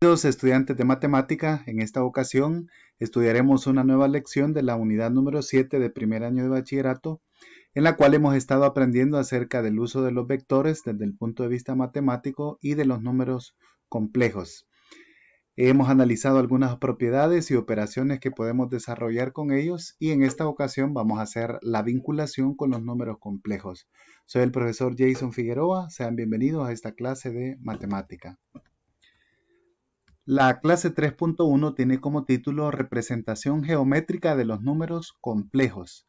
Queridos estudiantes de matemática, en esta ocasión estudiaremos una nueva lección de la unidad número 7 de primer año de bachillerato, en la cual hemos estado aprendiendo acerca del uso de los vectores desde el punto de vista matemático y de los números complejos. Hemos analizado algunas propiedades y operaciones que podemos desarrollar con ellos y en esta ocasión vamos a hacer la vinculación con los números complejos. Soy el profesor Jason Figueroa, sean bienvenidos a esta clase de matemática. La clase 3.1 tiene como título Representación geométrica de los números complejos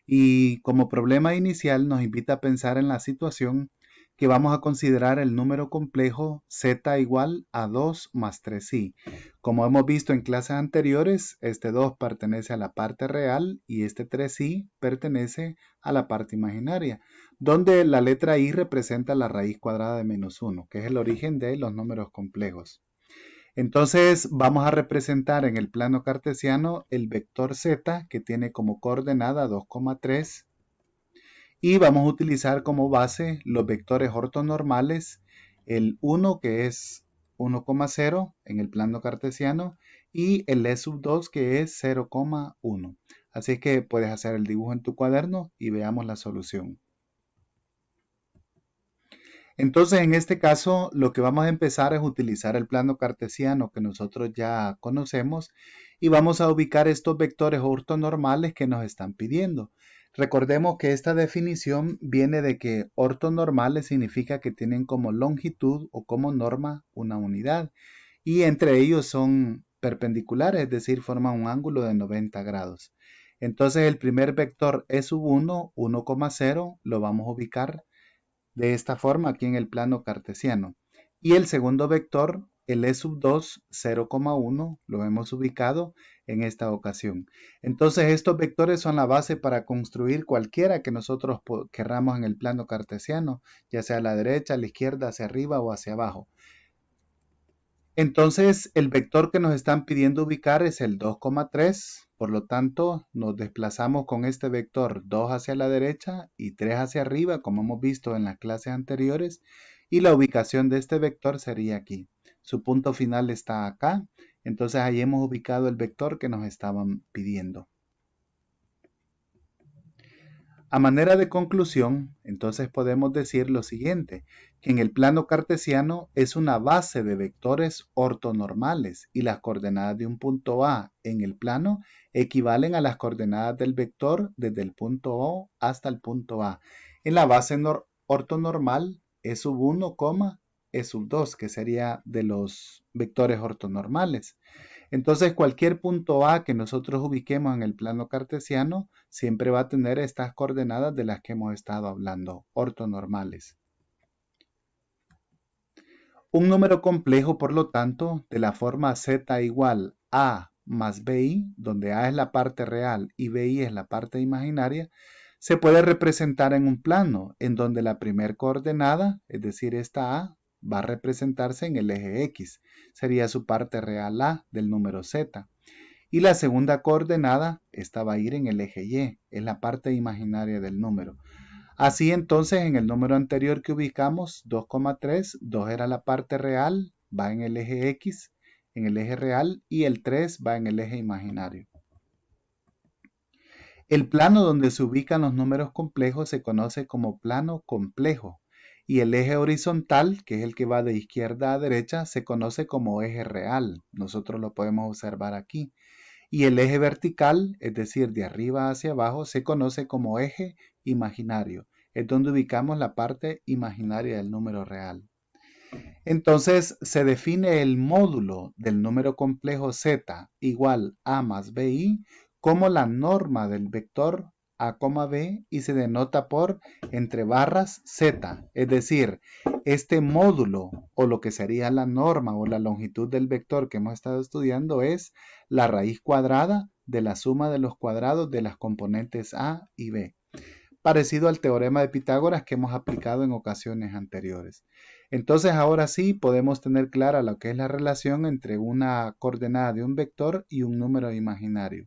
y como problema inicial nos invita a pensar en la situación que vamos a considerar el número complejo z igual a 2 más 3i. Como hemos visto en clases anteriores, este 2 pertenece a la parte real y este 3i pertenece a la parte imaginaria, donde la letra i representa la raíz cuadrada de menos 1, que es el origen de los números complejos. Entonces vamos a representar en el plano cartesiano el vector z que tiene como coordenada 2,3 y vamos a utilizar como base los vectores ortonormales, el 1 que es 1,0 en el plano cartesiano y el e sub 2 que es 0,1. Así que puedes hacer el dibujo en tu cuaderno y veamos la solución. Entonces, en este caso, lo que vamos a empezar es utilizar el plano cartesiano que nosotros ya conocemos y vamos a ubicar estos vectores ortonormales que nos están pidiendo. Recordemos que esta definición viene de que ortonormales significa que tienen como longitud o como norma una unidad y entre ellos son perpendiculares, es decir, forman un ángulo de 90 grados. Entonces, el primer vector e sub 1, 1,0, lo vamos a ubicar de esta forma aquí en el plano cartesiano. Y el segundo vector, el e sub 2, 0,1, lo hemos ubicado en esta ocasión. Entonces estos vectores son la base para construir cualquiera que nosotros querramos en el plano cartesiano, ya sea a la derecha, a la izquierda, hacia arriba o hacia abajo. Entonces el vector que nos están pidiendo ubicar es el 2,3, por lo tanto nos desplazamos con este vector 2 hacia la derecha y 3 hacia arriba, como hemos visto en las clases anteriores, y la ubicación de este vector sería aquí. Su punto final está acá, entonces ahí hemos ubicado el vector que nos estaban pidiendo. A manera de conclusión, entonces podemos decir lo siguiente, que en el plano cartesiano es una base de vectores ortonormales y las coordenadas de un punto A en el plano equivalen a las coordenadas del vector desde el punto O hasta el punto A. En la base ortonormal E sub 1, E sub 2, que sería de los vectores ortonormales. Entonces cualquier punto A que nosotros ubiquemos en el plano cartesiano siempre va a tener estas coordenadas de las que hemos estado hablando, ortonormales. Un número complejo, por lo tanto, de la forma z igual a más bi, donde a es la parte real y bi es la parte imaginaria, se puede representar en un plano en donde la primer coordenada, es decir, esta a, va a representarse en el eje X, sería su parte real A del número Z. Y la segunda coordenada, esta va a ir en el eje Y, es la parte imaginaria del número. Así entonces, en el número anterior que ubicamos, 2,3, 2 era la parte real, va en el eje X, en el eje real, y el 3 va en el eje imaginario. El plano donde se ubican los números complejos se conoce como plano complejo y el eje horizontal, que es el que va de izquierda a derecha, se conoce como eje real. Nosotros lo podemos observar aquí. Y el eje vertical, es decir, de arriba hacia abajo, se conoce como eje imaginario. Es donde ubicamos la parte imaginaria del número real. Entonces se define el módulo del número complejo z igual a más bi como la norma del vector a, b y se denota por entre barras z, es decir, este módulo o lo que sería la norma o la longitud del vector que hemos estado estudiando es la raíz cuadrada de la suma de los cuadrados de las componentes a y b, parecido al teorema de Pitágoras que hemos aplicado en ocasiones anteriores. Entonces ahora sí podemos tener clara lo que es la relación entre una coordenada de un vector y un número imaginario.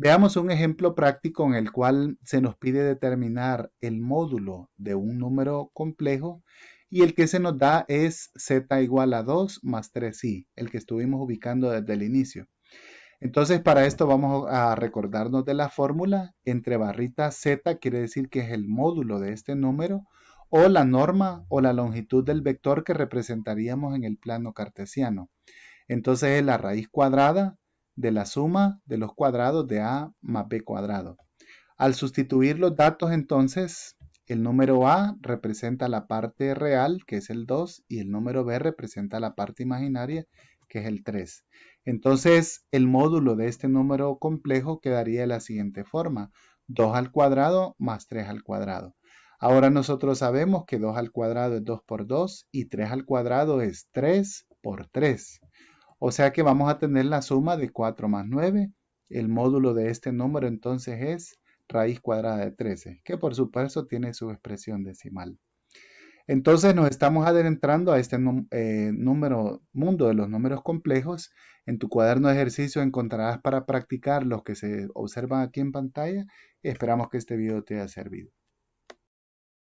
Veamos un ejemplo práctico en el cual se nos pide determinar el módulo de un número complejo Y el que se nos da es z igual a 2 más 3i, el que estuvimos ubicando desde el inicio. Entonces, para esto vamos a recordarnos de la fórmula. Entre barrita z quiere decir que es el módulo de este número o la norma o la longitud del vector que representaríamos en el plano cartesiano. Entonces es la raíz cuadrada de la suma de los cuadrados de a más b cuadrado. Al sustituir los datos, entonces, el número a representa la parte real, que es el 2, y el número b representa la parte imaginaria, que es el 3. Entonces, el módulo de este número complejo quedaría de la siguiente forma: 2 al cuadrado más 3 al cuadrado. Ahora nosotros sabemos que 2 al cuadrado es 2 por 2 y 3 al cuadrado es 3 por 3. O sea que vamos a tener la suma de 4 más 9. El módulo de este número entonces es raíz cuadrada de 13, que por supuesto tiene su expresión decimal. Entonces nos estamos adentrando a este mundo de los números complejos. En tu cuaderno de ejercicio encontrarás para practicar los que se observan aquí en pantalla. Esperamos que este video te haya servido.